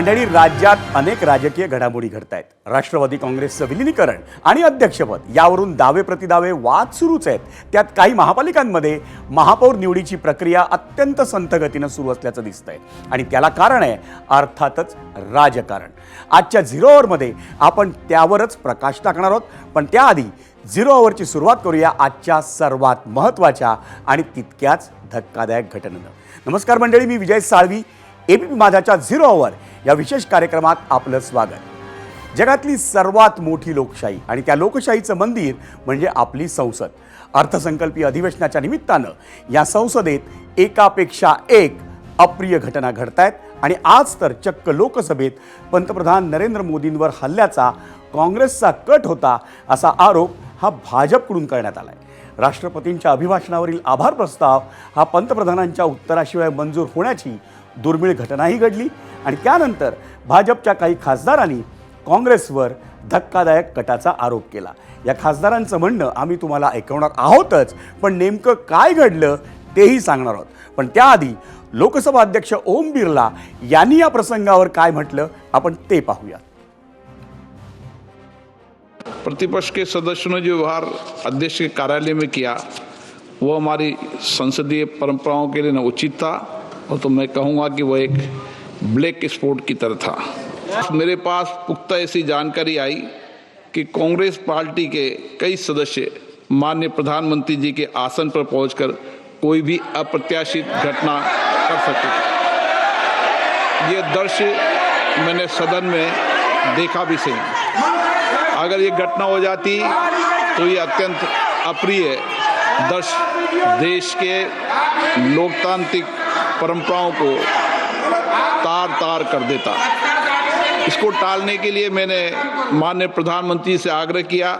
मंडळी, राज्यात अनेक राजकीय घडामोडी घडतायत. राष्ट्रवादी काँग्रेसचं विलीनीकरण आणि अध्यक्षपद यावरून दावे प्रतिदावे वाद सुरूच आहेत. त्यात काही महापालिकांमध्ये महापौर निवडीची प्रक्रिया अत्यंत संथ गतीनं सुरू असल्याचं दिसतंय आणि त्याला कारण आहे अर्थातच राजकारण. आजच्या झिरो अवरमध्ये आपण त्यावरच प्रकाश टाकणार आहोत. पण त्याआधी झिरो अवरची सुरुवात करूया आजच्या सर्वात महत्त्वाच्या आणि तितक्याच धक्कादायक घटनेनं. नमस्कार मंडळी, मी विजय साळवी. एबीपी माझाच्या झिरो अवर या विशेष कार्यक्रमात आपलं स्वागत. जगातली सर्वात मोठी लोकशाही आणि त्या लोकशाहीचं मंदिर म्हणजे आपली संसद. अर्थसंकल्पीय अधिवेशनाच्या निमित्तानं या संसदेत एकापेक्षा एक अप्रिय घटना घडतायत आणि आज तर चक्क लोकसभेत पंतप्रधान नरेंद्र मोदींवर हल्ल्याचा काँग्रेसचा कट होता असा आरोप हा भाजपकडून करण्यात आलाय. राष्ट्रपतींच्या अभिभाषणावरील आभार प्रस्ताव हा पंतप्रधानांच्या उत्तराशिवाय मंजूर होण्याची दुर्मिळ घटनाही घडली आणि त्यानंतर भाजपच्या काही खासदारांनी काँग्रेसवर धक्कादायक कटाचा आरोप केला. या खासदारांचं म्हणणं आम्ही तुम्हाला ऐकवणार आहोतच, पण नेमकं काय घडलं तेही सांगणार आहोत. पण त्याआधी लोकसभा अध्यक्ष ओम बिर्ला यांनी या प्रसंगावर काय म्हटलं आपण ते पाहूया. प्रतिपक्ष के सदस्यों ने जो व्यवहार अध्यक्ष के कार्यालय में किया वो हमारी संसदीय परंपराओं के लिए न उचित था और तो मैं कहूँगा कि वो एक ब्लैक स्पॉट की तरह था. मेरे पास पुख्ता ऐसी जानकारी आई कि कांग्रेस पार्टी के कई सदस्य माननीय प्रधानमंत्री जी के आसन पर पहुंचकर कोई भी अप्रत्याशित घटना कर सकते. ये दृश्य मैंने सदन में देखा भी सही. अगर ये घटना हो जाती तो ये अत्यंत अप्रिय दृश्य देश के लोकतांत्रिक परंपराओं को तार तार कर देता. इसको टालने के लिए मैंने माननीय प्रधानमंत्री से आग्रह किया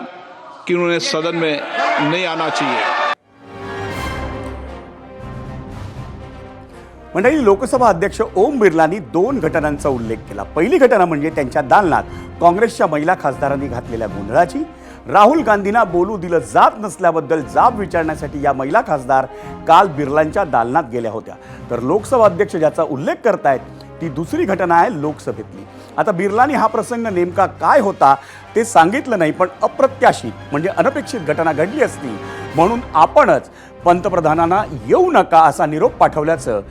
कि उन्होंने सदन में नहीं आना चाहिए. मंडळी, लोकसभा अध्यक्ष ओम बिर्लांनी दोन घटनांचा उल्लेख केला. पहिली घटना म्हणजे त्यांच्या दालनात काँग्रेसच्या महिला खासदारांनी घातलेल्या गोंधळाची. राहुल गांधींना बोलू दिलं जात नसल्याबद्दल जाब विचारण्यासाठी या महिला खासदार काल बिर्लांच्या दालनात गेल्या होत्या. तर लोकसभा अध्यक्ष ज्याचा उल्लेख करतायत ती दुसरी घटना आहे लोकसभेतली. आता बिर्लांनी हा प्रसंग नेमका काय होता ते सांगितलं नाही, पण अप्रत्याशित म्हणजे अनपेक्षित घटना घडली असती म्हणून आपणच पंतप्रधानांना येऊ नका असा निरोप पाठवल्याचं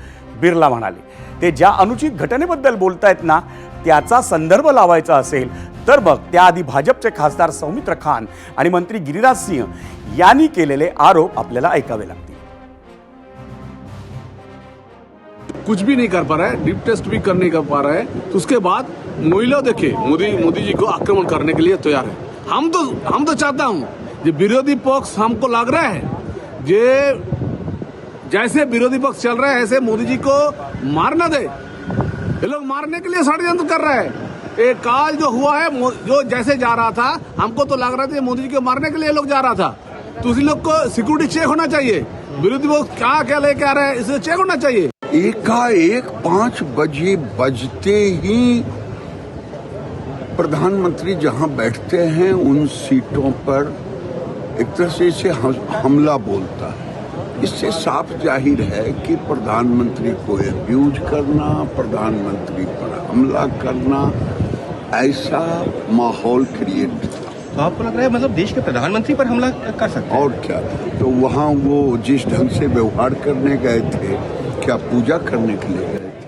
बिर्ला म्हणाले. ते ज्या अनुचित घटनेबद्दल बोलतायत ना त्याचा संदर्भ लावायचा असेल तर मग त्याआधी भाजपचे खासदार सौमित्र खान आणि मंत्री गिरिराज सिंह यांनी केलेले आरोप आपल्याला ऐकावे लागतील. कुछ भी नहीं कर पा रहा है, डीप टेस्ट भी कर नहीं कर पा रहा है, तो उसके बाद महिला देखिए मोदी जी को आक्रमण करने के लिए तैयार है. हम तो चाहता हूं ये विरोधी पक्ष हमको लग रहा है ये जैसे विरोधी पक्ष चल रहा है ऐसे मोदी जी को मारना दे. ये लोग मारने के लिए षड्यंत्र कर रहा है. एक काल जो हुआ है जो जैसे जा रहा था हमको तो लग रहा था मोदी जी को मारने के लिए लोग जा रहा था. तो उसी लोग को सिक्योरिटी चेक होना चाहिए. विरोधी पक्ष क्या लेके आ रहा है इसे चेक होना चाहिए. एकाएक 5 बजे बजते ही प्रधानमंत्री जहां बैठते हैं उन सीटों पर एक तरह से इसे हमला बोलता है. इससे साफ जाहिर है कि प्रधानमंत्री को अब्यूज करना, प्रधानमंत्री पर हमला करना, ऐसा माहौल क्रिएट था. तो आपको लग रहा है मतलब देश के प्रधानमंत्री पर हमला कर सकते हैं? और क्या. तो वहाँ वो जिस ढंग से व्यवहार करने गए थे, क्या पूजा करने के लिए गए थे?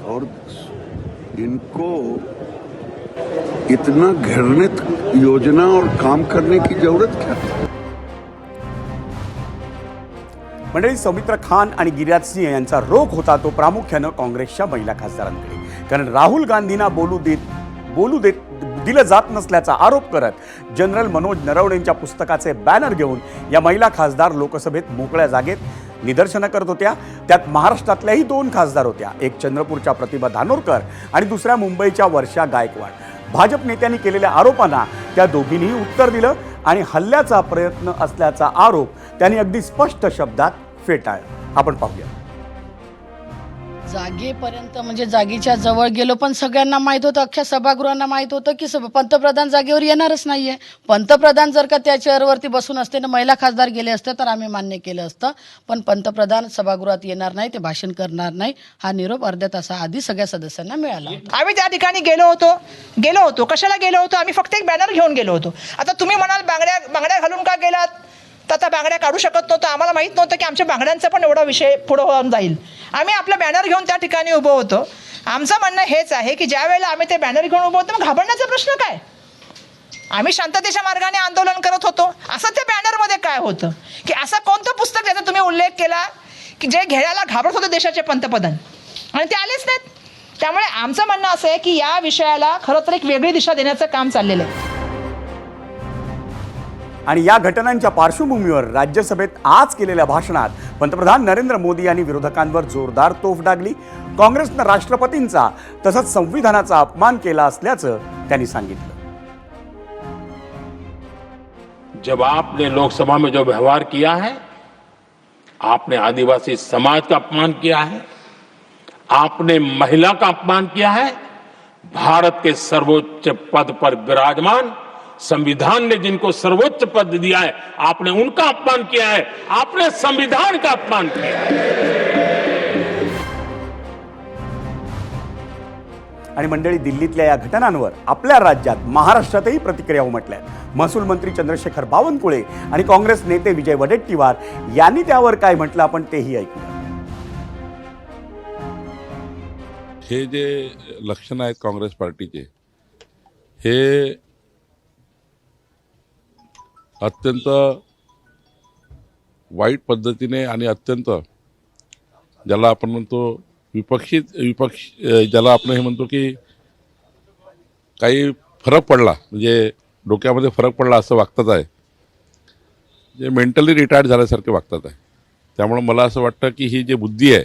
और इनको इतना घृणित योजना और काम करने की जरूरत क्या थी? मंडळी, सौमित्र खान आणि गिरिराज सिंह यांचा रोख होता तो प्रामुख्यानं काँग्रेसच्या महिला खासदारांकडे. कारण राहुल गांधींना बोलू दिलं जात नसल्याचा आरोप करत जनरल मनोज नरवणेंच्या पुस्तकाचे बॅनर घेऊन या महिला खासदार लोकसभेत मोकळ्या जागेत निदर्शनं करत होत्या. त्यात महाराष्ट्रातल्याही 2 खासदार होत्या. एक चंद्रपूरच्या प्रतिभा धानोरकर आणि दुसऱ्या मुंबईच्या वर्षा गायकवाड. भाजप नेत्यांनी केलेल्या आरोपांना त्या दोघींनीही उत्तर दिलं आणि हल्ल्याचा प्रयत्न असल्याचा आरोप त्यांनी अगदी स्पष्ट शब्दात फेटाळला. आपण पाहूया. जागेपर्यंत म्हणजे जागेच्या जवळ गेलो, पण सगळ्यांना माहीत होतं, अख्ख्या सभागृहांना माहीत होतं की पंतप्रधान जागेवर येणारच नाहीये. पंतप्रधान जर का त्या चेअरवरती बसून असते ना, महिला खासदार गेले असते तर आम्ही मान्य केलं असतं. पण पंतप्रधान सभागृहात येणार नाही, ते भाषण करणार नाही, हा निरोप अर्ध्या तासाआधी सगळ्या सदस्यांना मिळाला. आम्ही त्या ठिकाणी गेलो होतो. कशाला गेलो होतो? आम्ही फक्त एक बॅनर घेऊन गेलो होतो. आता तुम्ही म्हणाल बांगड्या घालून का गेलात? तर आता बांगड्या काढू शकत नव्हतं. आम्हाला माहीत नव्हतं की आमच्या बांगड्यांचा पण एवढा विषय पुढे होऊन जाईल. आम्ही आपला बॅनर घेऊन त्या ठिकाणी उभं होतो. आमचं म्हणणं हेच आहे की ज्या वेळेला आम्ही ते बॅनर घेऊन उभं होतो, मग घाबरण्याचा प्रश्न काय? आम्ही शांततेच्या मार्गाने आंदोलन करत होतो. असं त्या बॅनरमध्ये काय होतं की असं कोणतं पुस्तक ज्याचा तुम्ही उल्लेख केला की जे घेण्याला घाबरत होते देशाचे पंतप्रधान, आणि ते आलेच नाहीत. त्यामुळे आमचं म्हणणं असं आहे की या विषयाला खरं तर एक वेगळी दिशा देण्याचं काम चाललेलं आहे. आणि या घटनांच्या पार्श्वभूमीवर राज्यसभेत आज केलेल्या भाषणात पंतप्रधान नरेंद्र मोदी यांनी विरोधकांवर जोरदार तोफ डागली. काँग्रेसनं राष्ट्रपतींचा तसंच संविधानाचा अपमान केला असल्याचं त्यांनी सांगितलं. जब आपने लोकसभा में जो व्यवहार किया है, आपने आदिवासी समाज का अपमान किया है, आपने महिला का अपमान किया है, भारत के सर्वोच्च पद पर विराजमान संविधान ने जिनको सर्वोच्च पद दिया है, आपने उनका अपमान किया है, आपने संविधान का अपमान किया है. आणि मंडळी, दिल्लीतल्या या घटनांवर आपल्या राज्यात महाराष्ट्रातही प्रतिक्रिया उमटल्या. महसूल मंत्री चंद्रशेखर बावनकुळे आणि काँग्रेस नेते विजय वडेट्टीवार यांनी त्यावर काय म्हटलं आपण तेही ऐकूया. हे जे लक्षण आहेत काँग्रेस पार्टीचे, हे अत्यंत वाईट पद्धतीने आणि अत्यंत ज्याला आपण म्हणतो विपक्ष ज्याला आपण हे म्हणतो की काही फरक पडला, म्हणजे डोक्यामध्ये फरक पडला असं वागतात आहे, जे मेंटली रिटायर्ड झाल्यासारखे वागतात आहे. त्यामुळं मला असं वाटतं की ही जी बुद्धी आहे,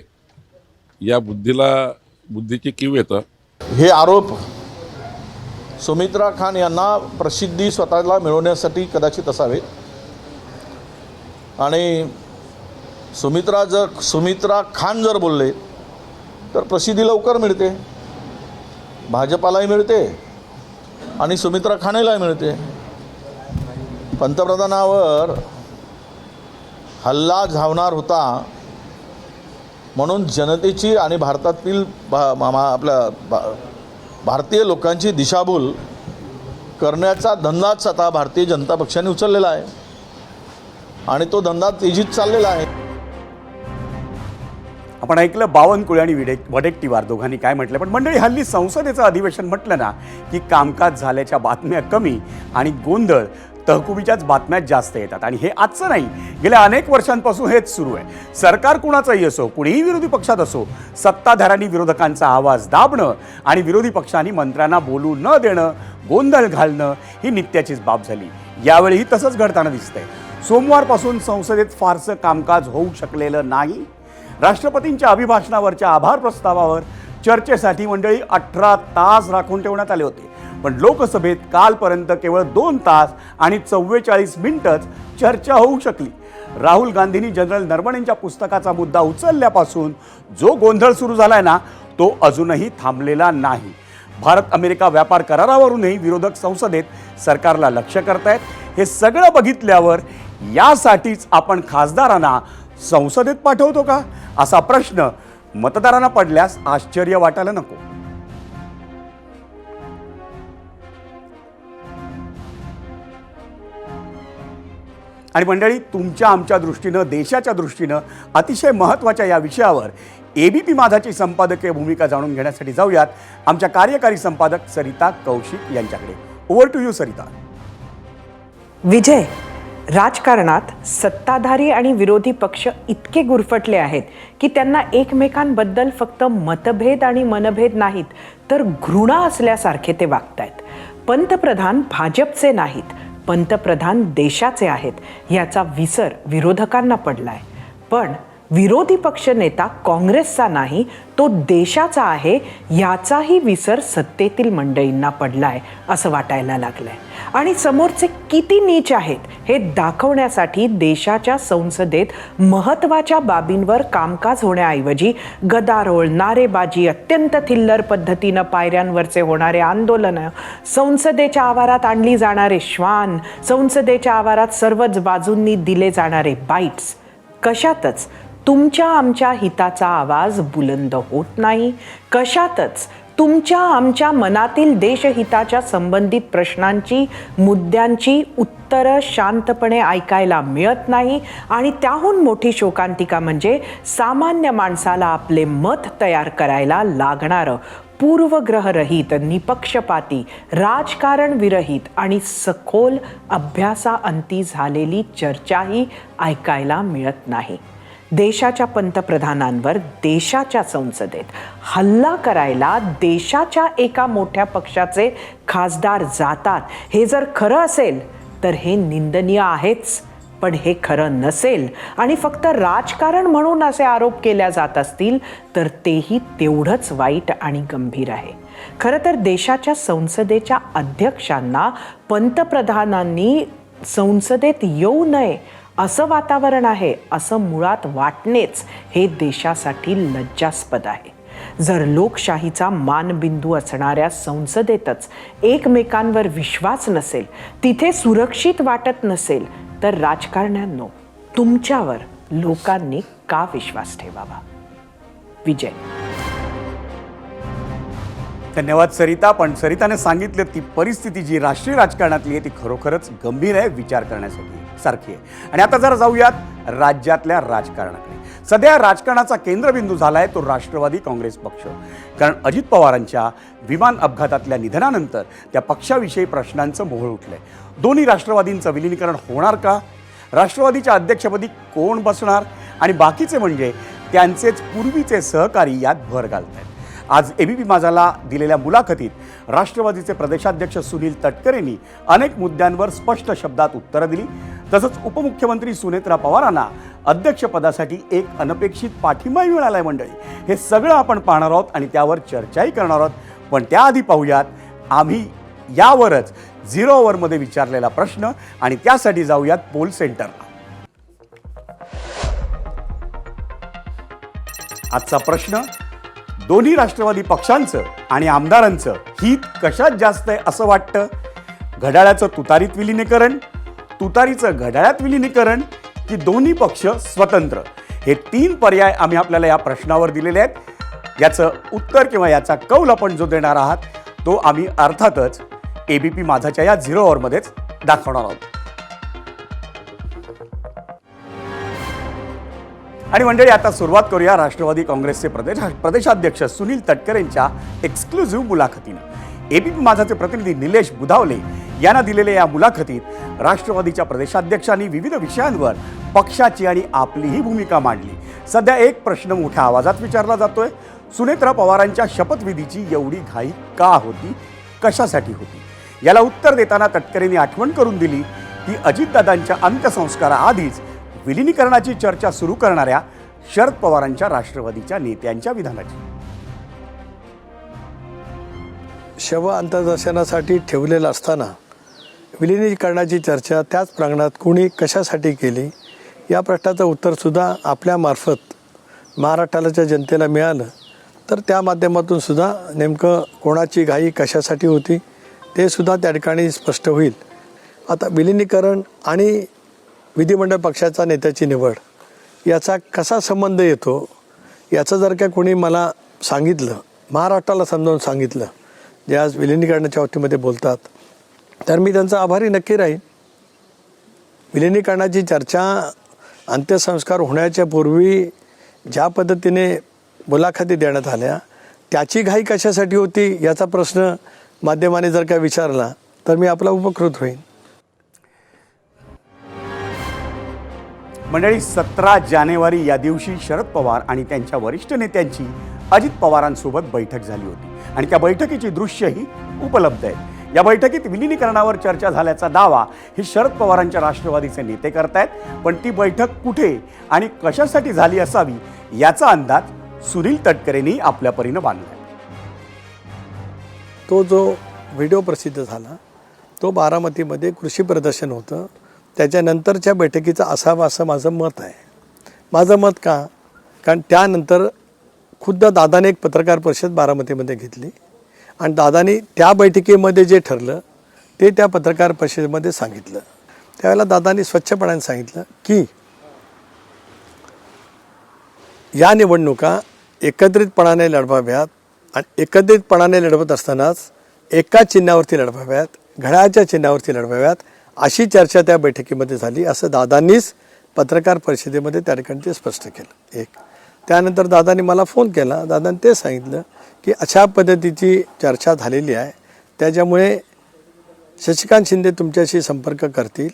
या बुद्धीची कीव येतं. हे आरोप सुमित्रा खान यांना प्रसिद्धी स्वतःला मिळवण्यासाठी कदाचित असावे. आणि सुमित्रा खान जर बोलले तर प्रसिद्धी लवकर मिळते, भाजपालाही मिळते आणि सुमित्रा खानलाही मिळते. पंतप्रधानावर हल्ला झावणार होता म्हणून जनतेची आणि भारतातील आपल्या भारतीय लोकांची दिशाभूल करण्याचा धंदाच आता भारतीय जनता पक्षाने उचललेला आहे आणि तो धंदा तेजीत चाललेला आहे. आपण ऐकलं बावनकुळे आणि वडेट्टीवार दोघांनी काय म्हटलं. पण मंडळी, हल्ली संसदेचं अधिवेशन म्हटलं ना की कामकाज झाल्याच्या बातम्या कमी आणि गोंधळ तहकुबीच्याच बातम्या जास्त येतात. आणि हे आजचं नाही, गेल्या अनेक वर्षांपासून हेच सुरू आहे. सरकार कुणाचंही असो, कुणीही विरोधी पक्षात असो, सत्ताधाऱ्यांनी विरोधकांचा आवाज दाबणं आणि विरोधी पक्षांनी मंत्र्यांना बोलू न देणं, गोंधळ घालणं ही नित्याचीच बाब झाली. यावेळीही तसंच घडताना दिसतंय. सोमवारपासून संसदेत फारसं कामकाज होऊ शकलेलं नाही. राष्ट्रपतींच्या अभिभाषणावरच्या आभार प्रस्तावावर चर्चेसाठी मंडळी 18 तास राखून ठेवण्यात आले होते. पण लोकसभेत कालपर्यंत केवळ 2 तास आणि 44 मिनिटंच चर्चा होऊ शकली. राहुल गांधींनी जनरल नरवणेंच्या पुस्तकाचा मुद्दा उचलल्यापासून जो गोंधळ सुरू झालाय ना, तो अजूनही थांबलेला नाही. भारत अमेरिका व्यापार करारावरूनही विरोधक संसदेत सरकारला लक्ष्य करतायत. हे सगळं बघितल्यावर यासाठीच आपण खासदारांना संसदेत पाठवतो का, असा प्रश्न मतदारांना पडल्यास आश्चर्य वाटायला नको. आणि मंडळी, तुमच्या आमच्या दृष्टीनं, देशाच्या दृष्टीनं अतिशय महत्त्वाच्या या विषयावर एबीपी माझाची संपादकीय भूमिका जाणून घेण्यासाठी जाऊयात आमच्या कार्यकारी संपादक सरिता कौशिक यांच्याकडे. Over to you Sarita. Vijay, राजकारणात सत्ताधारी आणि विरोधी पक्ष इतके गुरफटले आहेत की त्यांना एकमेकांबद्दल फक्त मतभेद आणि मनभेद नाहीत, तर घृणा असल्यासारखे ते वागतायत. पंतप्रधान भाजपचे नाहीत, पंतप्रधान देशाचे आहेत याचा विसर विरोधकांना पडलाय. पण विरोधी पक्षनेता काँग्रेसचा नाही, तो देशाचा आहे याचाही विसर सत्तेतील मंडळींना पडलाय असं वाटायला लागलंय. आणि समोरचे किती नीच आहेत हे दाखवण्यासाठी देशाच्या संसदेत महत्त्वाच्या बाबींवर कामकाज होण्याऐवजी गदारोळ, नारेबाजी, अत्यंत थिल्लर पद्धतीनं पायऱ्यांवरचे होणारे आंदोलनं, संसदेच्या आवारात आणली जाणारे श्वान, संसदेच्या आवारात सर्वच बाजूंनी दिले जाणारे बाईट्स, कशातच तुमच्या आमच्या हिताचा आवाज बुलंद होत नाही. कशातच तुमच्या आमच्या मनातील देशहिताच्या संबंधित प्रश्नांची, मुद्द्यांची उत्तरं शांतपणे ऐकायला मिळत नाही. आणि त्याहून मोठी शोकांतिका म्हणजे सामान्य माणसाला आपले मत तयार करायला लागणारं पूर्वग्रहरहित, निपक्षपाती, राजकारण विरहित आणि सखोल अभ्यासाअंती झालेली चर्चाही ऐकायला मिळत नाही. देशाच्या पंतप्रधानांवर देशाच्या संसदेत हल्ला करायला देशाच्या एका मोठ्या पक्षाचे खासदार जातात. हे जर खरं असेल तर हे निंदनीय आहेच. पण हे खरं नसेल आणि फक्त राजकारण म्हणून असे आरोप केल्या जात असतील तर तेही तेवढंच वाईट आणि गंभीर आहे. खरं तर देशाच्या संसदेच्या अध्यक्षांना पंतप्रधानांनी संसदेत येऊ नये असं वातावरण आहे असं मुळात वाटणेच हे देशासाठी लज्जास्पद आहे. जर लोकशाहीचा मानबिंदू असणाऱ्या संसदेतच एकमेकांवर विश्वास नसेल, तिथे सुरक्षित वाटत नसेल तर राजकारण्यांनो, तुमच्यावर लोकांनी का विश्वास ठेवावा? विजय. धन्यवाद सरिता. पण सरिताने सांगितलं ती परिस्थिती जी राष्ट्रीय राजकारणातली आहे ती खरोखरच गंभीर आहे, विचार करण्यासाठी सारखी आहे. आणि आता जरा जाऊयात राज्यातल्या राजकारणाकडे. सध्या राजकारणाचा केंद्रबिंदू झाला आहे तो राष्ट्रवादी काँग्रेस पक्ष. कारण अजित पवारांच्या विमान अपघातातल्या निधनानंतर त्या पक्षाविषयी प्रश्नांचं मोहोळ उठलंय. दोन्ही राष्ट्रवादींचं विलिनीकरण होणार का? राष्ट्रवादीच्या अध्यक्षपदी कोण बसणार? आणि बाकीचे म्हणजे त्यांचेच पूर्वीचे सहकारी यात भर घालत आहेत. आज एबीपी माझाला दिलेल्या मुलाखतीत राष्ट्रवादीचे प्रदेशाध्यक्ष सुनील तटकरेंनी अनेक मुद्द्यांवर स्पष्ट शब्दात उत्तरं दिली. तसंच उपमुख्यमंत्री सुनेत्रा पवारांना अध्यक्षपदासाठी एक अनपेक्षित पाठिंबाही मिळालाय. मंडळी, हे सगळं आपण पाहणार आहोत आणि त्यावर चर्चाही करणार आहोत. पण त्याआधी पाहूयात आम्ही यावरच 0 ओव्हरमध्ये विचारलेला प्रश्न आणि त्यासाठी जाऊयात पोल सेंटरला. आजचा प्रश्न, दोन्ही राष्ट्रवादी पक्षांचं आणि आमदारांचं हित कशात जास्त आहे असं वाटतं? घड्याळाचं तुतारीत विलिनीकरण, तुतारीचं घड्याळात विलिनीकरण की दोन्ही पक्ष स्वतंत्र? हे 3 पर्याय आम्ही आपल्याला या प्रश्नावर दिलेले आहेत. याचं उत्तर किंवा याचा कौल आपण जो देणार आहात तो आम्ही अर्थातच एबीपी माझाच्या या 0 ओव्हरमध्येच दाखवणार आहोत. आणि मंडळी, आता सुरुवात करूया राष्ट्रवादी काँग्रेसचे प्रदेशाध्यक्ष सुनील तटकरेंच्या एक्सक्लुझिव्ह मुलाखतीनं. एबीपी माझाचे प्रतिनिधी निलेश बुधावले यांना दिलेल्या या मुलाखतीत राष्ट्रवादीच्या प्रदेशाध्यक्षांनी विविध विषयांवर पक्षाची आणि आपलीही भूमिका मांडली. सध्या एक प्रश्न मोठ्या आवाजात विचारला जातोय, सुनेत्रा पवारांच्या शपथविधीची एवढी घाई का होती, कशासाठी होती? याला उत्तर देताना तटकरेंनी आठवण करून दिली की अजितदादांच्या अंत्यसंस्काराआधीच विलिनीकरणाची चर्चा सुरू करणाऱ्या शरद पवारांच्या राष्ट्रवादीच्या नेत्यांच्या विधानाची. शव अंत्यदर्शनासाठी ठेवलेलं असताना विलिनीकरणाची चर्चा त्याच प्रांगणात कोणी कशासाठी केली या प्रश्नाचं उत्तरसुद्धा आपल्यामार्फत महाराष्ट्राच्या जनतेला मिळालं तर त्या माध्यमातून सुद्धा नेमकं कोणाची घाई कशासाठी होती ते सुद्धा त्या ठिकाणी स्पष्ट होईल. आता विलिनीकरण आणि विधिमंडळ पक्षाचा नेत्याची निवड याचा कसा संबंध येतो याचं जर का कोणी मला सांगितलं, महाराष्ट्राला समजावून सांगितलं, जे आज विलिनीकरणाच्या बाबतीमध्ये बोलतात, तर मी त्यांचा आभारी नक्की राहीन. विलिनीकरणाची चर्चा अंत्यसंस्कार होण्याच्या पूर्वी ज्या पद्धतीने मुलाखती देण्यात आल्या त्याची घाई कशासाठी होती याचा प्रश्न माध्यमाने जर का विचारला तर मी आपला उपकृत होईन. मंडळी, 17 जानेवारी या दिवशी शरद पवार आणि त्यांच्या वरिष्ठ नेत्यांची अजित पवारांसोबत बैठक झाली होती आणि त्या बैठकीची दृश्यही उपलब्ध आहेत. या बैठकीत विलिनीकरणावर चर्चा झाल्याचा दावा हे शरद पवारांच्या राष्ट्रवादीचे नेते करतायत, पण ती बैठक कुठे आणि कशासाठी झाली असावी याचा अंदाज सुनील तटकरेंनी आपल्या परीनं बांधला. तो जो व्हिडिओ प्रसिद्ध झाला तो बारामतीमध्ये कृषी प्रदर्शन होतं, त्याच्यानंतरच्या बैठकीचा असावा असं माझं मत आहे. माझं मत का? कारण त्यानंतर खुद्द दादाने एक पत्रकार परिषद बारामतीमध्ये घेतली आणि दादाने त्या बैठकीमध्ये जे ठरलं ते त्या पत्रकार परिषदेमध्ये सांगितलं. त्यावेळेला दादाने स्वच्छपणाने सांगितलं की या निवडणुका एकत्रितपणाने लढवाव्यात आणि एकत्रितपणाने लढवत असतानाच एका चिन्हावरती लढवाव्यात, घड्याळाच्या चिन्हावरती लढवाव्यात, अशी चर्चा त्या बैठकीमध्ये झाली असं दादांनीच पत्रकार परिषदेमध्ये त्या ठिकाणी ते स्पष्ट केलं. एक त्यानंतर दादांनी मला फोन केला, दादांनी ते सांगितलं की अशा पद्धतीची चर्चा झालेली आहे, त्याच्यामुळे शशिकांत शिंदे तुमच्याशी संपर्क करतील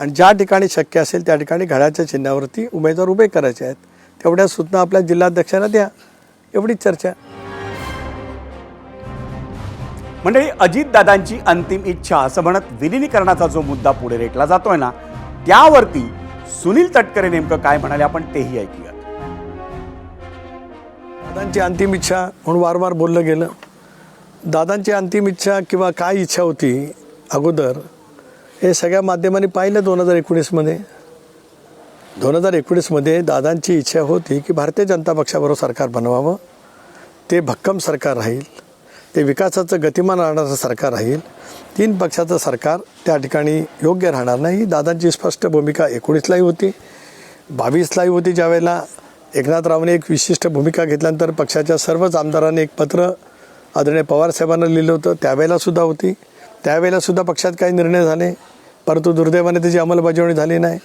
आणि ज्या ठिकाणी शक्य असेल त्या ठिकाणी घड्याळाच्या चिन्हावरती उमेदवार उभे करायचे आहेत, तेवढ्या सूचना आपल्या जिल्हाध्यक्षांना द्या, एवढीच चर्चा. मंडळी, अजितदादांची अंतिम इच्छा असं म्हणत विलिनीकरणाचा जो मुद्दा पुढे रेटला जातोय ना, त्यावरती सुनील तटकरे नेमकं काय म्हणाले आपण तेही ऐकूयात. दादांची अंतिम इच्छा म्हणून वारंवार बोललं गेलं. दादांची अंतिम इच्छा किंवा काय इच्छा होती अगोदर हे सगळ्या माध्यमांनी पाहिलं. 2019मध्ये दादांची इच्छा होती की भारतीय जनता पक्षाबरोबर सरकार बनवावं, ते भक्कम सरकार राहील, ते विकासाचं गतिमान राहणारं सरकार राहील, 3 पक्षाचं सरकार त्या ठिकाणी योग्य राहणार नाही. दादांची स्पष्ट भूमिका 19लाही होती, 22लाही होती. ज्यावेळेला एकनाथरावने एक विशिष्ट भूमिका घेतल्यानंतर पक्षाच्या सर्वच आमदारांनी एक पत्र आदरणीय पवारसाहेबांना लिहिलं होतं, त्यावेळेलासुद्धा होती. त्यावेळेलासुद्धा पक्षात काही निर्णय झाले, परंतु दुर्दैवाने त्याची अंमलबजावणी झाली नाही.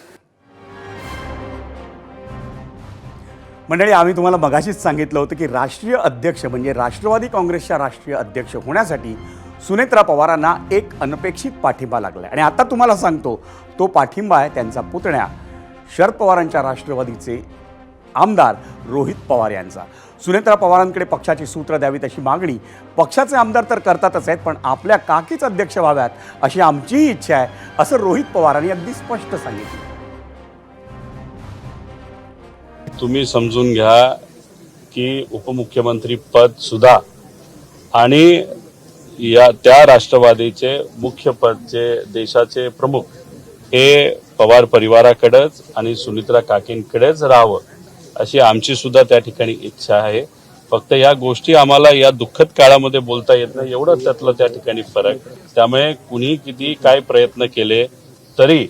मंडळी, आम्ही तुम्हाला मगाशीच सांगितलं होतं की राष्ट्रीय अध्यक्ष म्हणजे राष्ट्रवादी काँग्रेसच्या राष्ट्रीय अध्यक्ष होण्यासाठी सुनेत्रा पवारांना एक अनपेक्षित पाठिंबा लागला आणि आता तुम्हाला सांगतो तो पाठिंबा आहे त्यांचा पुतण्या शरद पवारांच्या राष्ट्रवादीचे आमदार रोहित पवार यांचा. सुनेत्रा पवारांकडे पक्षाची सूत्र द्यावीत अशी मागणी पक्षाचे आमदार तर करतातच आहेत, पण आपल्या काकीच अध्यक्ष व्हाव्यात अशी आमचीही इच्छा आहे, असं रोहित पवारांनी अगदी स्पष्ट सांगितलं. तुम्ही समजून घ्या की उपमुख्यमंत्री पद सुद्धा आणि त्या राष्ट्रवादीचे मुख्य पदचे देशाचे प्रमुख हे पवार परिवाराकडेच आणि सुनित्रा काकींकडेच राहावं अशी आमची सुद्धा त्या ठिकाणी इच्छा आहे. फक्त या गोष्टी आम्हाला या दुःखद काळामध्ये बोलता येत नाही, एवढं त्यातलं त्या ठिकाणी फरक. त्यामुळे कुणी किती काय प्रयत्न केले तरी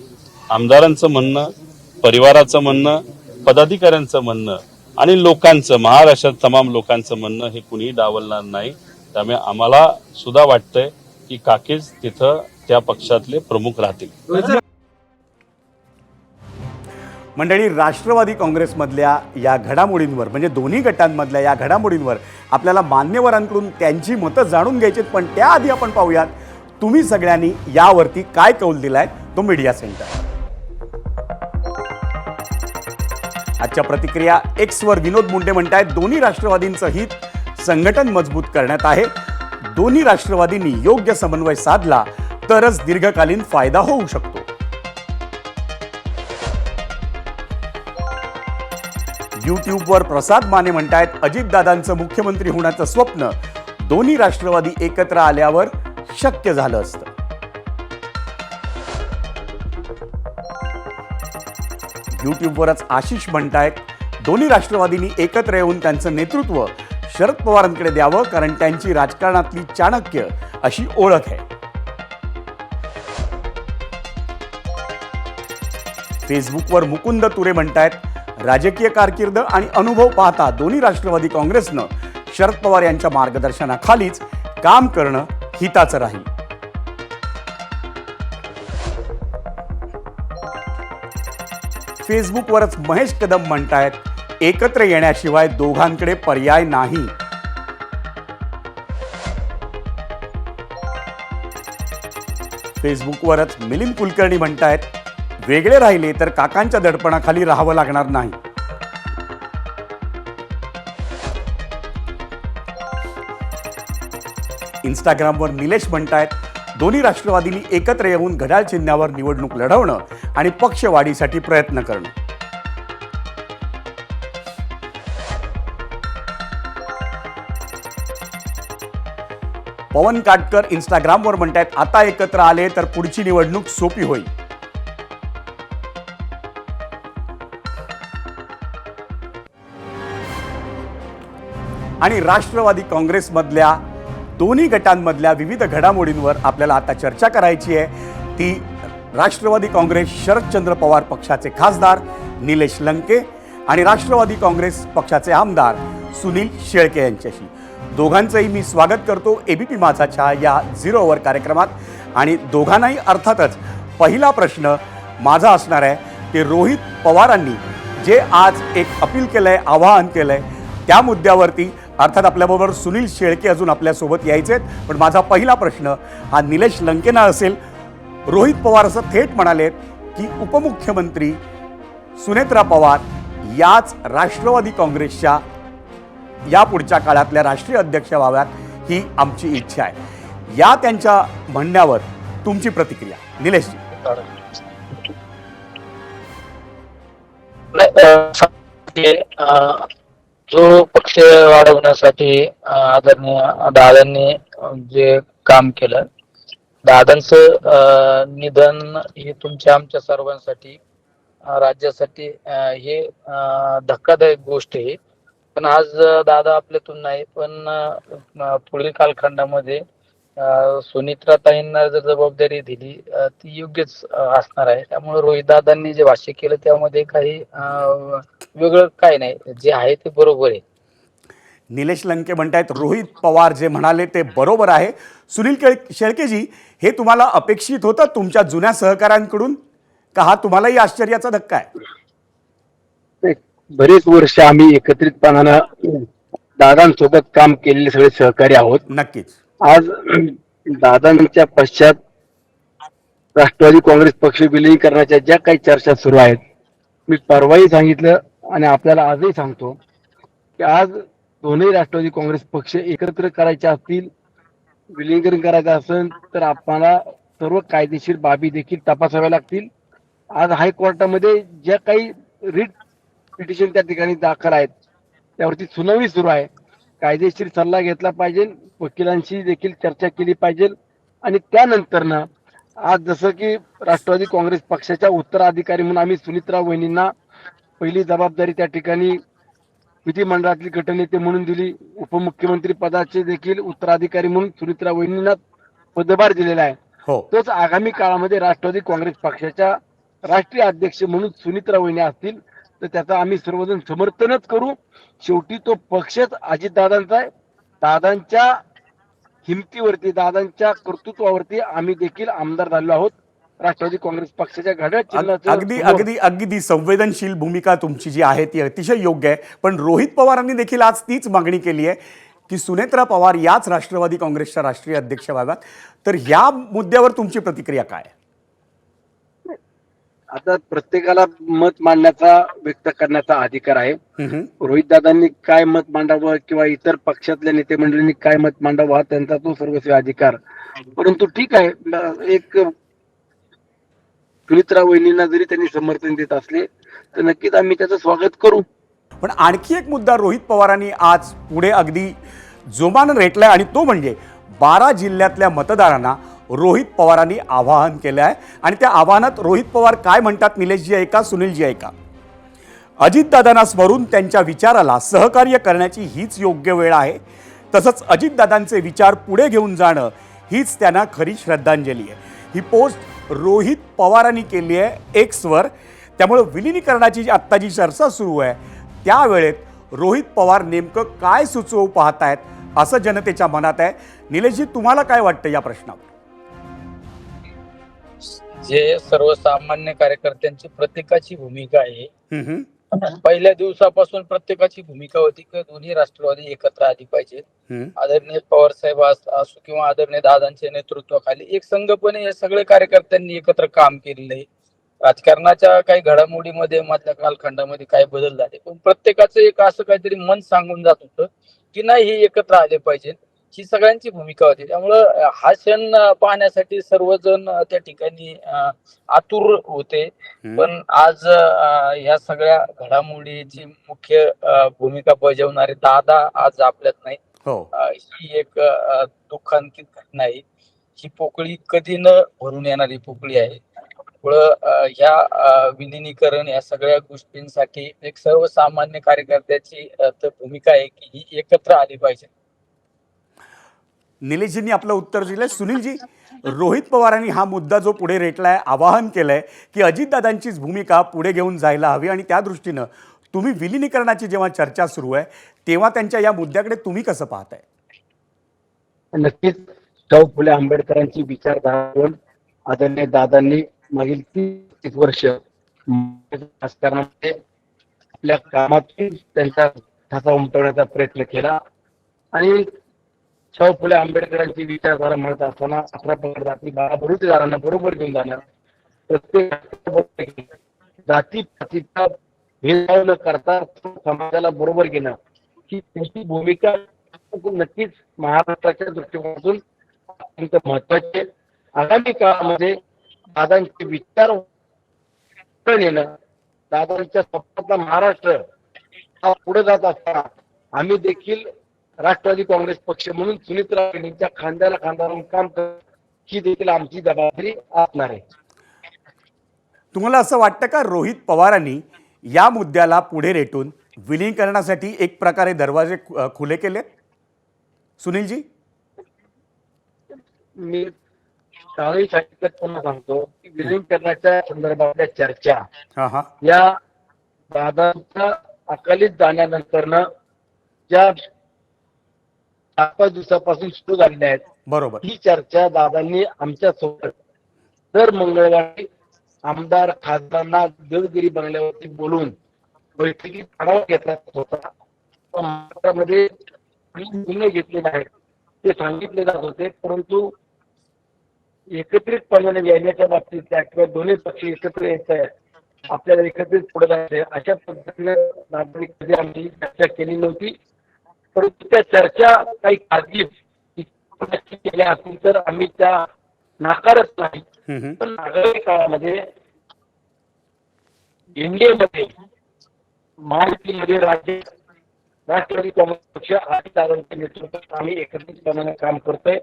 आमदारांचं म्हणणं, परिवाराचं म्हणणं, पदाधिकाऱ्यांचं म्हणणं आणि लोकांचं, महाराष्ट्रात तमाम लोकांचं म्हणणं हे कुणीही डावलणार नाही. त्यामुळे आम्हाला सुद्धा वाटतंय की काकीच तिथं त्या पक्षातले प्रमुख राहतील. मंडळी, राष्ट्रवादी काँग्रेसमधल्या या घडामोडींवर म्हणजे दोन्ही गटांमधल्या या घडामोडींवर आपल्याला मान्यवरांकडून त्यांची मतं जाणून घ्यायची, पण त्याआधी आपण पाहूयात तुम्ही सगळ्यांनी यावरती काय कौल दिलाय तो मीडिया सेंटर. आजच्या प्रतिक्रिया एक्सवर विनोद मुंडे म्हणतायत, दोन्ही राष्ट्रवादींचं हित संघटन मजबूत करण्यात आहे. दोन्ही राष्ट्रवादींनी योग्य समन्वय साधला तरच दीर्घकालीन फायदा होऊ शकतो. यूट्यूबवर प्रसाद माने म्हणतायत, अजितदादांचं मुख्यमंत्री होण्याचं स्वप्न दोन्ही राष्ट्रवादी एकत्र आल्यावर शक्य झालं असतं. यूट्यूबवरच आशिष म्हणतायत, दोन्ही राष्ट्रवादींनी एकत्र येऊन त्यांचं नेतृत्व शरद पवारांकडे द्यावं, कारण त्यांची राजकारणातली चाणक्य अशी ओळख आहे. फेसबुकवर मुकुंद तुरे म्हणतायत, राजकीय कारकीर्द आणि अनुभव पाहता दोन्ही राष्ट्रवादी काँग्रेसनं शरद पवार यांच्या मार्गदर्शनाखालीच काम करणं हिताचं राहील. फेसबुकवरच महेश कदम म्हणतायत, एकत्र येण्याशिवाय दोघांकडे पर्याय नाही. फेसबुकवरच मिलिंद कुलकर्णी म्हणतायत, वेगळे राहिले तर काकांच्या दडपणाखाली राहावं लागणार नाही. इंस्टाग्रामवर निलेश म्हणतायत, दोन्ही राष्ट्रवादींनी एकत्र येऊन घड्याळ चिन्हावर निवडणूक लढवणं आणि पक्षवाढीसाठी प्रयत्न करणं. पवन काटकर इंस्टाग्रामवर म्हणतायत, आता एकत्र आले तर पुढची निवडणूक सोपी होईल. आणि राष्ट्रवादी काँग्रेसमधल्या दोन्ही गटांमधल्या विविध घडामोडींवर आपल्याला आता चर्चा करायची आहे. ती राष्ट्रवादी काँग्रेस शरदचंद्र पवार पक्षाचे खासदार निलेश लंके आणि राष्ट्रवादी काँग्रेस पक्षाचे आमदार सुनील शेळके यांच्याशी. दोघांचंही मी स्वागत करतो एबीपी माझाच्या या 0 ओव्हर कार्यक्रमात. आणि दोघांनाही अर्थातच पहिला प्रश्न माझा असणार आहे की रोहित पवारांनी जे आज एक अपील केलंय, आवाहन केलंय, त्या मुद्द्यावरती अर्थात आपल्याबरोबर सुनील शेळके अजून आपल्यासोबत यायचे आहेत. पण माझा पहिला प्रश्न हा निलेश लंकेंना असेल. रोहित पवार असं थेट म्हणालेत की उपमुख्यमंत्री सुनेत्रा पवार याच राष्ट्रवादी काँग्रेसच्या या पुढच्या काळातल्या राष्ट्रीय अध्यक्ष व्हाव्यात ही आमची इच्छा आहे. या त्यांच्या म्हणण्यावर तुमची प्रतिक्रिया निलेशजी? जो पक्ष वाढवण्यासाठी आदरणीय दादांनी जे काम केलं, दादांचं निधन हे तुमच्या आमच्या सर्वांसाठी, राज्यासाठी हे धक्कादायक गोष्ट आहे. पण आज दादा आपल्यातून नाही, पण पुढील कालखंडामध्ये सुनित्राताईंना जर जबाबदारी दिली ती योग्यच असणार आहे. त्यामुळे रोहित दादांनी जे भाष्य केलं त्यामध्ये काही वेगळं काय नाही, जे आहे ते बरोबर आहे. निलेश लंके म्हणतायत रोहित पवार जे म्हणाले ते बरोबर आहे. सुनील शेळकेजी, हे तुम्हाला अपेक्षित होतं तुमच्या जुन्या सहकाऱ्यांकडून का हा तुम्हालाही आश्चर्याचा धक्का आहे? बरेच वर्ष आम्ही एकत्रितपणानं दादांसोबत काम केलेले सगळे सहकारी आहोत. नक्कीच. आज दादांच्या पश्चात राष्ट्रवादी काँग्रेस पक्ष विलीनीकरणाच्या ज्या काही चर्चा सुरू आहेत, मी परवाही सांगितलं आणि आपल्याला आजही सांगतो की आज दोन्ही राष्ट्रवादी काँग्रेस पक्ष एकत्र करायचे असतील, विलीनीकरण करायचं असेल तर आपल्याला सर्व कायदेशीर बाबी देखील तपासाव्या लागतील. आज हायकोर्टामध्ये ज्या काही रिट पिटिशन त्या ठिकाणी दाखल आहेत त्यावरती सुनावणी सुरू आहे. कायदेशीर सल्ला घेतला पाहिजे, वकिलांशी देखील चर्चा केली पाहिजे. आणि त्यानंतर ना आज जसं की राष्ट्रवादी काँग्रेस पक्षाच्या उत्तराधिकारी म्हणून आम्ही सुनित्रा वहिनींना पहिली जबाबदारी त्या ठिकाणी विधिमंडळातली गटनेते म्हणून दिली, उपमुख्यमंत्री पदाचे देखील उत्तराधिकारी म्हणून सुनित्रा वहिनींना पदभार दिलेला आहे. तोच आगामी काळामध्ये राष्ट्रवादी काँग्रेस पक्षाच्या राष्ट्रीय अध्यक्ष म्हणून सुनित्रा वहिनी असतील तर त्याचं आम्ही सर्वजण समर्थनच करू. शेवटी तो पक्षच अजितदादांचा आहे. दादांच्या हिमतीवरती, दादांच्या कर्तृत्वावरती आम्ही देखील आमदार झालो आहोत. राष्ट्रवादी काँग्रेस पक्षाच्या घड्याळ चिन्हाचं अगदी संवेदनशील भूमिका तुमची जी आहे ती अतिशय योग्य आहे. पण रोहित पवारांनी देखील आज तीच मागणी केली आहे की सुनेत्रा पवार याच राष्ट्रवादी काँग्रेसच्या राष्ट्रीय अध्यक्ष व्हाव्यात. तर ह्या मुद्द्यावर तुमची प्रतिक्रिया काय आहे? आता प्रत्येकाला मत मांडण्याचा, व्यक्त करण्याचा अधिकार आहे. रोहित दादांनी काय मत मांडावं किंवा इतर पक्षातल्या नेते मंडळींनी काय मत मांडावं हा त्यांचा तो सर्वस्वी अधिकार. परंतु ठीक आहे, एक सुनित्रा वहिनींना जरी त्यांनी समर्थन देत असले तर नक्कीच आम्ही त्याचं स्वागत करू. पण आणखी एक मुद्दा रोहित पवारांनी आज पुढे अगदी जोमानं रेटलाय आणि तो म्हणजे 12 जिल्ह्यातल्या मतदारांना रोहित पवारांनी आवाहन केलं आहे. आणि त्या आवाहनात रोहित पवार काय म्हणतात निलेशजी ऐका, सुनीलजी ऐका. अजितदादांना स्मरून त्यांच्या विचाराला सहकार्य करण्याची हीच योग्य वेळ आहे. तसंच अजितदादांचे विचार पुढे घेऊन जाणं हीच त्यांना खरी श्रद्धांजली आहे. ही पोस्ट रोहित पवारांनी केली आहे एक्सवर. त्यामुळे विलिनीकरणाची जी आत्ता जी चर्चा सुरू आहे त्यावेळेत रोहित पवार नेमकं काय सुचवू पाहतायत असं जनतेच्या मनात आहे. निलेशजी, तुम्हाला काय वाटतं या प्रश्नावर? जे सर्वसामान्य कार्यकर्त्यांची प्रत्येकाची भूमिका आहे, पहिल्या दिवसापासून प्रत्येकाची भूमिका होती की दोन्ही राष्ट्रवादी एकत्र आली पाहिजेत. आदरणीय पवार साहेब असो किंवा आदरणीय दादांच्या नेतृत्वाखाली एक संघपणे हे सगळे कार्यकर्त्यांनी एकत्र काम केलेलं आहे. राजकारणाच्या काही घडामोडीमध्ये मधल्या कालखंडामध्ये काही बदल झाले, पण प्रत्येकाचं एक असं काहीतरी मन सांगून जात होतं की नाही, हे एकत्र आले पाहिजे. ही सगळ्यांची भूमिका होती. त्यामुळं हा क्षण पाहण्यासाठी सर्वजण त्या ठिकाणी आतुर होते. पण आज ह्या सगळ्या घडामोडीची मुख्य भूमिका बजावणारे दादा आज आपल्यात नाही. हो. ही एक दुःखांकित घटना आहे. ही पोकळी कधी न भरून येणारी पोकळी आहे. त्यामुळं ह्या विलिनीकरण या सगळ्या गोष्टींसाठी एक सर्वसामान्य कार्यकर्त्याची तर भूमिका आहे की ही एकत्र आली पाहिजे. निलेशजींनी आपलं उत्तर दिलंय. सुनीलजी, रोहित पवारांनी हा मुद्दा जो पुढे रेटलाय, आवाहन केलंय की अजितदादांचीच भूमिका पुढे घेऊन जायला हवी आणि त्या दृष्टीनं तुम्ही विलिनीकरणाची जेव्हा चर्चा सुरू आहे तेव्हा त्यांच्या या मुद्द्याकडे तुम्ही कसं पाहताय? नक्कीच शाहू फुले आंबेडकरांची विचारधारा आदरणीय दादांनी मागील 30 वर्ष राजकारणामध्ये आपल्या कामातून त्यांचा ठसा उमटवण्याचा प्रयत्न केला आणि शाहू फुले आंबेडकरांची विचारधारा म्हणत असताना 11 जाती 12 बलुतेदारांना बरोबर घेऊन जाणार, प्रत्येक जाती पातीचा भेदभाव न करता समाजाला बरोबर घेणं ही त्यांची भूमिका नक्कीच महाराष्ट्राच्या दृष्टिकोनातून अत्यंत महत्वाची आहे. आगामी काळामध्ये दादांचे विचार नेणं, दादांच्या स्वप्नातला महाराष्ट्र हा पुढे जात असताना आम्ही देखील राष्ट्रवादी काँग्रेस पक्ष म्हणून सुनीतरावांच्या खांद्याला खांदा लावून काम करत ही देखील आमची जबाबदारी असणार आहे. तुम्हाला असं वाटतं का रोहित पवारांनी या मुद्द्याला पुढे रेटून विलिनीकरणासाठी एक प्रकारे दरवाजे खुले केले? सुनीलजी, मी शाळेत सांगतो की विलिनीकरणाच्या संदर्भातल्या चर्चा या दादांच्या अकालीत जाण्यानंतर ज्या 4-5 दिवसापासून सुरू झालेल्या आहेत, बरोबर, ही चर्चा दादांनी आमच्या सोबत दर मंगळवारी आमदार खासदारांना देवगिरी बंगल्यावरती बोलून बैठकीत आढावा घेतला होता. महाराष्ट्रामध्ये निर्णय घेतलेले आहेत ते सांगितले जात होते, परंतु एकत्रितपणे येण्याच्या बाबतीत किंवा दोन्ही पक्ष एकत्र यायचं आहे, आपल्याला एकत्रित पुढे जायचं अशा पद्धतीने दादांनी कधी आमची चर्चा केली नव्हती. परंतु त्या चर्चा काही खाजगी केल्या असतील तर आम्ही त्या नाकारत नाही. पण आगामी काळामध्ये एनडीएमध्ये महायुतीमध्ये राष्ट्रवादी काँग्रेस पक्ष आणि दादांच्या नेतृत्वात आम्ही एकत्रितपणे काम करतोय.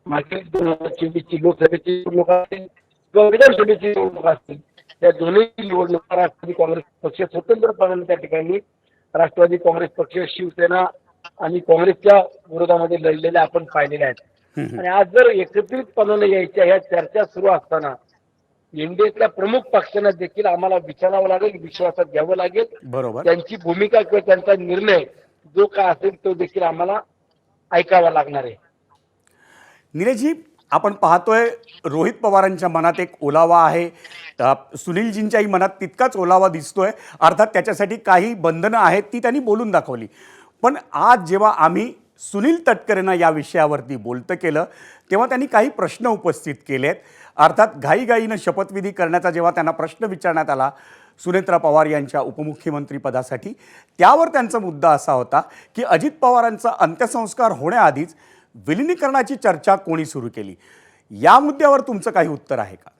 मागील 2024 लोकसभेची निवडणूक असतील किंवा विधानसभेची निवडणूक असतील, त्या दोन्ही निवडणुका राष्ट्रवादी काँग्रेस पक्ष स्वतंत्रपणे त्या ठिकाणी राष्ट्रवादी काँग्रेस पक्ष, शिवसेना आणि काँग्रेसच्या विरोधामध्ये लढलेल्या आपण पाहिलेल्या आहेत. आणि आज जर एकत्रितपणे यायच्या ह्या चर्चा सुरू असताना एनडीएतल्या प्रमुख पक्षांना देखील आम्हाला विचारावं लागेल, विश्वासात घ्यावं लागेल. बरोबर, त्यांची भूमिका किंवा त्यांचा निर्णय जो काय असेल तो देखील आम्हाला ऐकावा लागणार आहे. निलेशजी, आपण पाहतोय रोहित पवारांच्या मनात एक ओलावा आहे, सुनीलजींच्याही मनात तितकाच ओलावा दिसतोय. अर्थात त्याच्यासाठी काही बंधनं आहेत ती त्यांनी बोलून दाखवली. पण आज जेव्हा आम्ही सुनील तटकरेंना या विषयावरती बोलतं केलं तेव्हा त्यांनी काही प्रश्न उपस्थित केले आहेत. अर्थात घाईघाईनं शपथविधी करण्याचा जेव्हा त्यांना प्रश्न विचारण्यात आला सुनेत्रा पवार यांच्या उपमुख्यमंत्रीपदासाठी, त्यावर त्यांचा मुद्दा असा होता की अजित पवारांचा अंत्यसंस्कार होण्याआधीच विलिनीकरणाची चर्चा कोणी सुरू केली? या मुद्द्यावर तुमचं काही उत्तर आहे का?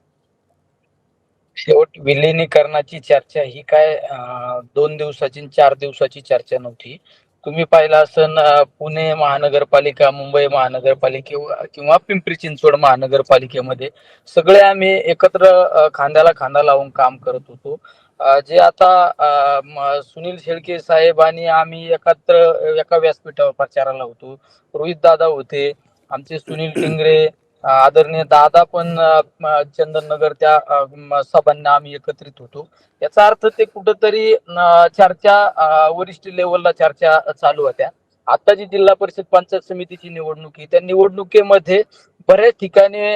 शेवट विलिनीकरणाची चर्चा ही काय 2 दिवसाची 4 दिवसाची चर्चा नव्हती. तुम्ही पाहिलं असन पुणे महानगरपालिका, मुंबई महानगरपालिका किंवा पिंपरी चिंचवड महानगरपालिकेमध्ये सगळे आम्ही एकत्र खांद्याला खांदा लावून काम करत होतो. जे आता सुनील शेळके साहेब आणि आम्ही एकत्र एका व्यासपीठावर प्रचाराला होतो. रोहित दादा होते, आमचे सुनील टिंगरे, आदरणीय दादा पण चंदननगर त्या सभांना आम्ही एकत्रित होतो. याचा अर्थ ते कुठंतरी चर्चा वरिष्ठ लेवलला चर्चा चालू होत्या. आता जी जिल्हा परिषद पंचायत समितीची निवडणूक आहे त्या निवडणुकीमध्ये बऱ्याच ठिकाणी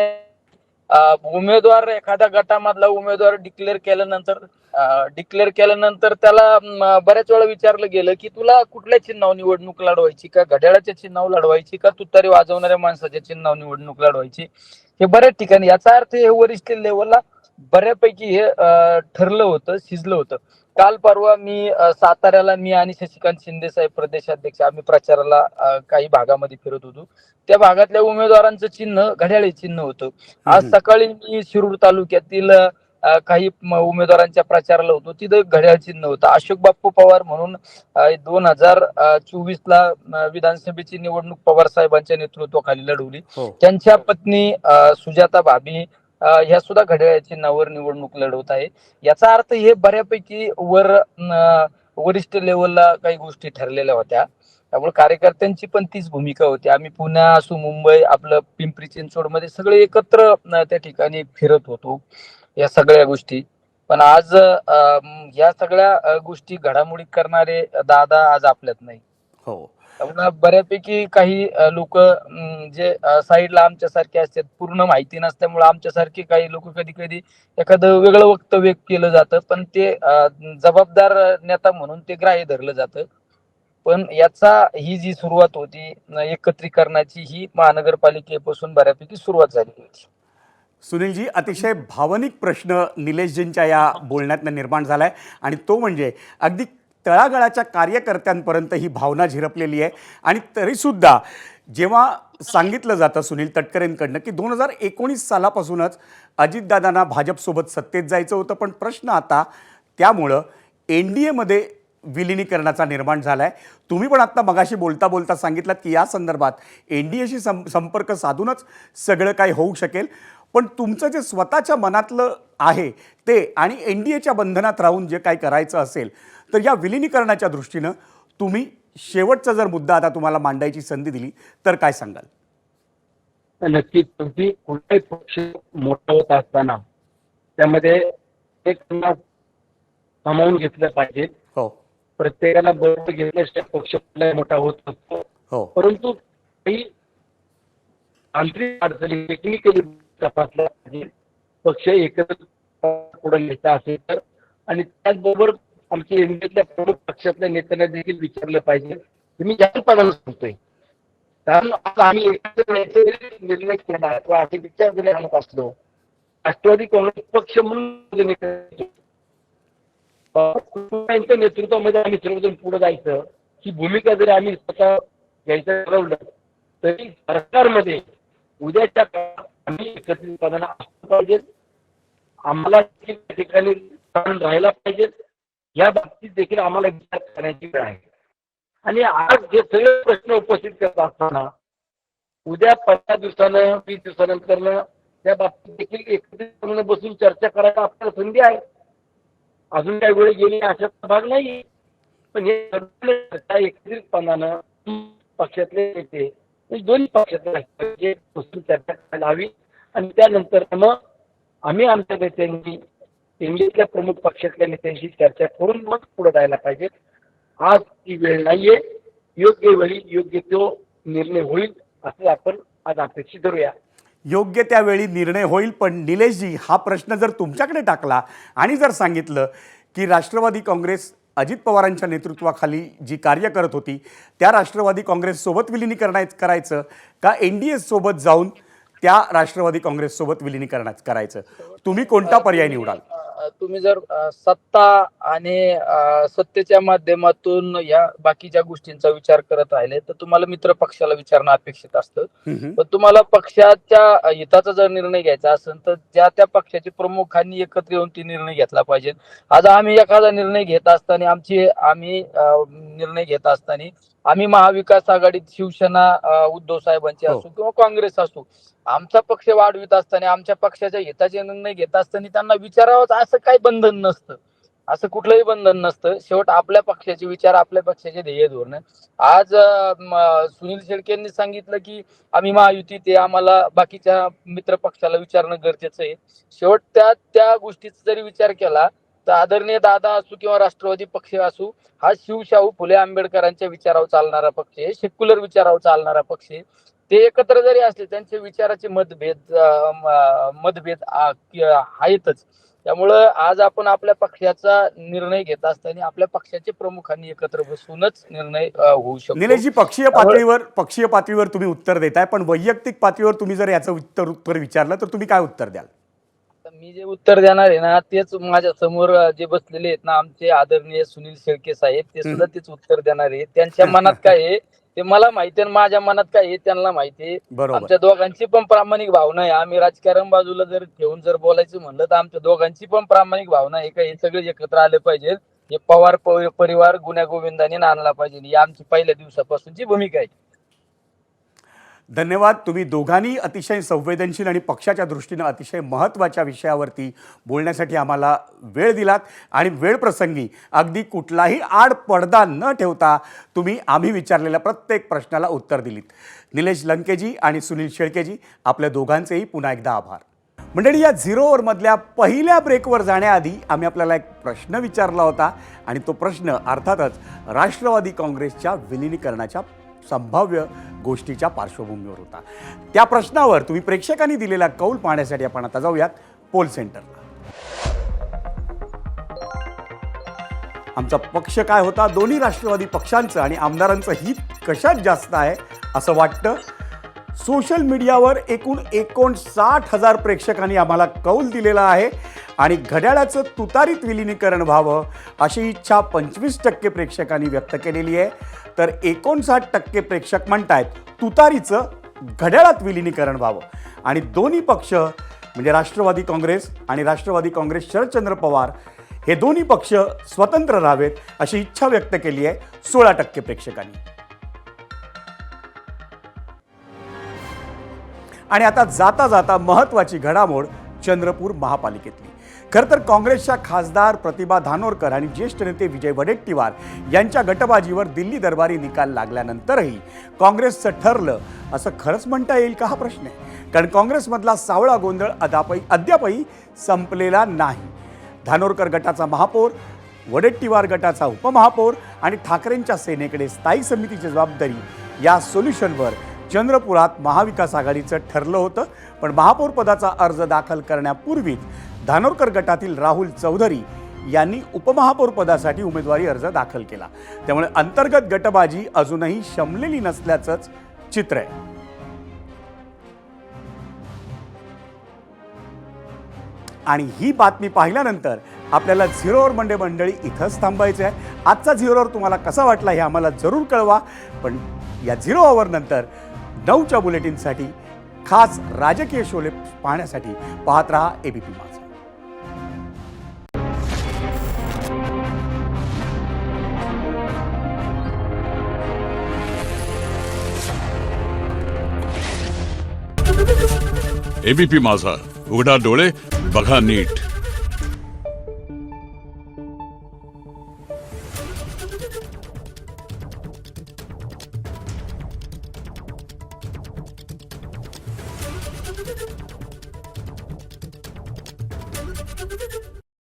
उमेदवार एखाद्या गटामधला उमेदवार डिक्लेअर केल्यानंतर त्याला बऱ्याच वेळा विचारलं गेलं की तुला कुठल्या चिन्हावर निवडणूक लढवायची, का घड्याळाच्या चिन्हावर लढवायची, का तुतारी वाजवणाऱ्या माणसाच्या चिन्हावर निवडणूक लढवायची, हे बऱ्याच ठिकाणी. याचा अर्थ हे वरिष्ठ लेवलला बऱ्यापैकी हे ठरलं होतं, शिजलं होतं. काल परवा मी साताऱ्याला मी आणि शशिकांत शिंदे साहेब प्रदेशाध्यक्ष आम्ही प्रचाराला काही भागामध्ये फिरत होतो. त्या भागातल्या उमेदवारांचं चिन्ह घड्याळे चिन्ह होतं. आज सकाळी मी शिरूर तालुक्यातील काही उमेदवारांच्या प्रचाराला होतो. तिथं घड्याळ चिन्ह होतं. अशोक बाप्पू पवार म्हणून 2024ला विधानसभेची निवडणूक पवार साहेबांच्या नेतृत्वाखाली लढवली. त्यांच्या पत्नी सुजाता भाभी ह्या सुद्धा घड्याळ चिन्हावर निवडणूक लढवत आहे. याचा अर्थ हे बऱ्यापैकी वरिष्ठ लेवलला काही गोष्टी ठरलेल्या होत्या. त्यामुळे कार्यकर्त्यांची पण तीच भूमिका होती. आम्ही पुणे असो मुंबई आपलं पिंपरी चिंचवडमध्ये सगळे एकत्र त्या ठिकाणी फिरत होतो या सगळ्या गोष्टी. पण आज या सगळ्या गोष्टी घडामोडी करणारे दादा आज आपल्यात नाही. हो, त्यामुळे बऱ्यापैकी काही लोक जे साईडला आमच्यासारखे असतात पूर्ण माहिती नसल्यामुळे आमच्यासारखे काही लोक कधी कधी एखादं वेगळं वक्तव्य केलं जातं, पण ते जबाबदार नेता म्हणून ते ग्राह्य धरलं जातं. पण ही जी सुरुवात होती एकत्रीकरणाची ही महानगरपालिकेपासून बऱ्यापैकी सुरुवात झाली होती. सुनीलजी, अतिशय भावनिक प्रश्न निलेशजींच्या या बोलण्यातनं निर्माण झालाय आणि तो म्हणजे अगदी तळागाळाच्या कार्यकर्त्यांपर्यंत ही भावना झिरपलेली आहे. आणि तरीसुद्धा जेव्हा सांगितलं जातं सुनील तटकरेंकडनं की 2019 सालापासूनच अजितदादांना भाजपसोबत सत्तेत जायचं होतं, पण प्रश्न आता त्यामुळं NDAमध्ये विलिनीकरणाचा निर्माण झाला आहे. तुम्ही पण आत्ता मगाशी बोलता बोलता सांगितलं की या संदर्भात NDAशी संपर्क साधूनच सगळं काही होऊ शकेल. पण तुमचं जे स्वतःच्या मनातलं आहे ते आणि NDAच्या बंधनात राहून जे काही करायचं असेल तर या विलिनीकरणाच्या दृष्टीनं तुम्ही शेवटचा जर मुद्दा आता तुम्हाला मांडायची संधी दिली तर काय सांगाल? नक्कीच तुम्ही कोणताही पक्ष मोठा होत असताना त्यामध्ये एक सामावून घेतलं पाहिजे. हो, प्रत्येकाला बरोबर घेतल्याशिवाय पक्ष मोठा होत असतो. हो, परंतु काही तांत्रिक अडचणी टेक्निकली तपासल्या पाहिजे. पक्ष एकत्र पुढे घ्यायचा असेल तर, आणि त्याचबरोबर आमच्या NDAतल्या प्रमुख पक्षातल्या नेत्यांना देखील विचारलं पाहिजे. मी जाहीरपणाने सांगतोय, कारण आता आम्ही एकत्र निर्णय केला किंवा असे विचार जरी आणत असलो, राष्ट्रवादी काँग्रेस पक्ष म्हणून त्यांच्या नेतृत्वामध्ये आम्ही सर्वजण पुढे जायचं ही भूमिका जरी आम्ही स्वतः घ्यायचं ठरवलं तरी सरकारमध्ये उद्याच्या काळात आम्ही एकत्रितपणाने असलं पाहिजे. आम्हाला त्या ठिकाणी राहायला पाहिजे. या बाबतीत देखील आम्हाला विचार करण्याची वेळ आहे. आणि आज जे सगळे प्रश्न उपस्थित करत असताना उद्या 15 दिवसानं 20 दिवसानंतर त्या बाबतीत देखील एकत्रितपणे बसून चर्चा करायला आपल्याला संधी आहे. अजून काही वेळ गेली अशाचा भाग नाही. पण हे एकत्रितपणानं पक्षातले नेते दोन्ही पक्षातले बसून चर्चा करायला हवी. आणि त्यानंतर मग आम्ही आमच्या नेत्यांनी NDAतल्या प्रमुख पक्षातल्या नेत्यांशी चर्चा करून मग पुढे जायला पाहिजे. आज ती वेळ नाहीये. योग्य वेळी योग्य तो निर्णय होईल असं आपण आज अपेक्षित धरूया. योग्य त्यावेळी निर्णय होईल. पण निलेशजी, हा प्रश्न जर तुमच्याकडे टाकला आणि जर सांगितलं की राष्ट्रवादी काँग्रेस अजित पवारांच्या नेतृत्वाखाली जी कार्य करत होती त्या राष्ट्रवादी काँग्रेससोबत विलिनीकरण करायचं का NDA सोबत जाऊन त्या राष्ट्रवादी काँग्रेससोबत विलिनीकरण करायचं, तुम्ही कोणता पर्याय निवडाल? तुम्ही जर सत्ता आणि सत्तेच्या माध्यमातून या बाकीच्या गोष्टींचा विचार करत राहिले तर तुम्हाला मित्र पक्षाला विचारणं अपेक्षित असतं. पण तुम्हाला पक्षाच्या हिताचा जर निर्णय घ्यायचा असेल तर ज्या त्या पक्षाचे प्रमुखांनी एकत्र येऊन ती निर्णय घेतला पाहिजे. आज आम्ही एखादा निर्णय घेत असताना आम्ही महाविकास आघाडीत शिवसेना उद्धव साहेबांची असो किंवा काँग्रेस असो, आमचा पक्ष वाढवित असताना आमच्या पक्षाच्या हिताचे निर्णय घेत असताना त्यांना विचारावंच असं काही बंधन नसतं. असं कुठलंही बंधन नसतं. शेवट आपल्या पक्षाचे विचार, आपल्या पक्षाचे ध्येय धोरण. आज सुनील शेळकेंनी सांगितलं की आम्ही महायुतीत आहे, आम्हाला बाकीच्या मित्र पक्षाला विचारणं गरजेचं आहे. शेवट त्या गोष्टीचा जरी विचार केला तर आदरणीय दादा असो किंवा राष्ट्रवादी पक्ष असो, हा शिवशाहू फुले आंबेडकरांच्या विचारावर चालणारा पक्ष आहे, सेक्युलर विचारावर चालणारा पक्ष आहे. ते एकत्र जरी असले त्यांचे विचाराचे मतभेद आहेतच. त्यामुळं आज आपण आपल्या पक्षाचा निर्णय घेत असताना आपल्या पक्षाचे प्रमुखांनी एकत्र बसूनच निर्णय होऊ शकतो. निलेशजी, पक्षीय पातळीवर तुम्ही उत्तर देताय, पण वैयक्तिक पातळीवर तुम्ही जर याचं उत्तर विचारलं तर तुम्ही काय उत्तर द्याल? मी जे उत्तर देणार आहे ना तेच माझ्या समोर जे बसलेले आहेत ना आमचे आदरणीय सुनील शेळके साहेब ते सुद्धा तेच उत्तर देणार आहे. त्यांच्या मनात काय आहे ते मला माहिती आहे, माझ्या मनात काय आहे त्यांना माहिती आहे. बरोबर. आमच्या दोघांची पण प्रामाणिक भावना आहे. आम्ही राजकारण बाजूला जर ठेवून जर बोलायचं म्हणलं तर आमच्या दोघांची पण प्रामाणिक भावना आहे का हे सगळे एकत्र आले पाहिजे. हे पवार परिवार गुण्या गोविंदाने आणला पाहिजे ही आमची पहिल्या दिवसापासूनची भूमिका आहे. धन्यवाद. तुम्ही दोघांनी अतिशय संवेदनशील आणि पक्षाच्या दृष्टीनं अतिशय महत्त्वाच्या विषयावरती बोलण्यासाठी आम्हाला वेळ दिलात आणि वेळ प्रसंगी अगदी कुठलाही आड पडदा न ठेवता तुम्ही आम्ही विचारलेल्या प्रत्येक प्रश्नाला उत्तर दिलीत. निलेश लंकेजी आणि सुनील शेळकेजी आपल्या दोघांचेही पुन्हा एकदा आभार. मंडळी, या झिरो ओव्हरमधल्या पहिल्या ब्रेकवर जाण्याआधी आम्ही आपल्याला एक प्रश्न विचारला होता आणि तो प्रश्न अर्थातच राष्ट्रवादी काँग्रेसच्या विलिनीकरणाच्या संभाव्य गोष्टीच्या पार्श्वभूमीवर होता. त्या प्रश्नावर तुम्ही प्रेक्षकांनी दिलेला कौल पाहण्यासाठी आपण आता जाऊयात पोल सेंटरला. आमचा पक्ष काय होता? दोन्ही राष्ट्रवादी पक्षांचं आणि आमदारांचं हित कशात जास्त आहे असं वाटतं? सोशल मीडियावर एकूण 59,000 प्रेक्षकांनी आम्हाला कौल दिलेला आहे आणि घड्याळाचं तुतारीत विलिनीकरण व्हावं अशी इच्छा 25% प्रेक्षकांनी व्यक्त केलेली आहे. तर 59% प्रेक्षक म्हणतायत तुतारीचं घड्याळात विलिनीकरण व्हावं आणि दोन्ही पक्ष म्हणजे राष्ट्रवादी काँग्रेस आणि राष्ट्रवादी काँग्रेस शरदचंद्र पवार हे दोन्ही पक्ष स्वतंत्र राहावेत अशी इच्छा व्यक्त केली आहे 16% प्रेक्षकांनी. आणि आता जाता जाता महत्त्वाची घडामोड चंद्रपूर महापालिकेतली. खरं तर काँग्रेसच्या खासदार प्रतिभा धानोरकर आणि ज्येष्ठ नेते विजय वडेट्टीवार यांच्या गटबाजीवर दिल्ली दरबारी निकाल लागल्यानंतरही काँग्रेसचं ठरलं असं खरंच म्हणता येईल का हा प्रश्न आहे. कारण काँग्रेसमधला सावळा गोंधळ अद्यापही संपलेला नाही. धानोरकर गटाचा महापौर, वडेट्टीवार गटाचा उपमहापौर आणि ठाकरेंच्या सेनेकडे स्थायी समितीची जबाबदारी या सोल्युशनवर चंद्रपुरात महाविकास आघाडीचं ठरलं होतं. पण महापौर पदाचा अर्ज दाखल करण्यापूर्वीच धानोरकर गटातील राहुल चौधरी यांनी उपमहापौर पदासाठी उमेदवारी अर्ज दाखल केला. त्यामुळे अंतर्गत गटबाजी अजूनही शमलेली नसल्याचंच चित्र आहे. आणि ही बातमी पाहिल्यानंतर आपल्याला झिरो ओव्हर मंडे मंडळी इथंच थांबायचं आहे. आजचा झिरो ओव्हर तुम्हाला कसा वाटला हे आम्हाला जरूर कळवा. पण या झिरो ओव्हर नंतर 9च्या बुलेटिनसाठी खास राजकीय शोले पाहण्यासाठी पाहत रहा एबीपी माझा. एबीपी माझा, उघडा डोळे बघा नीट.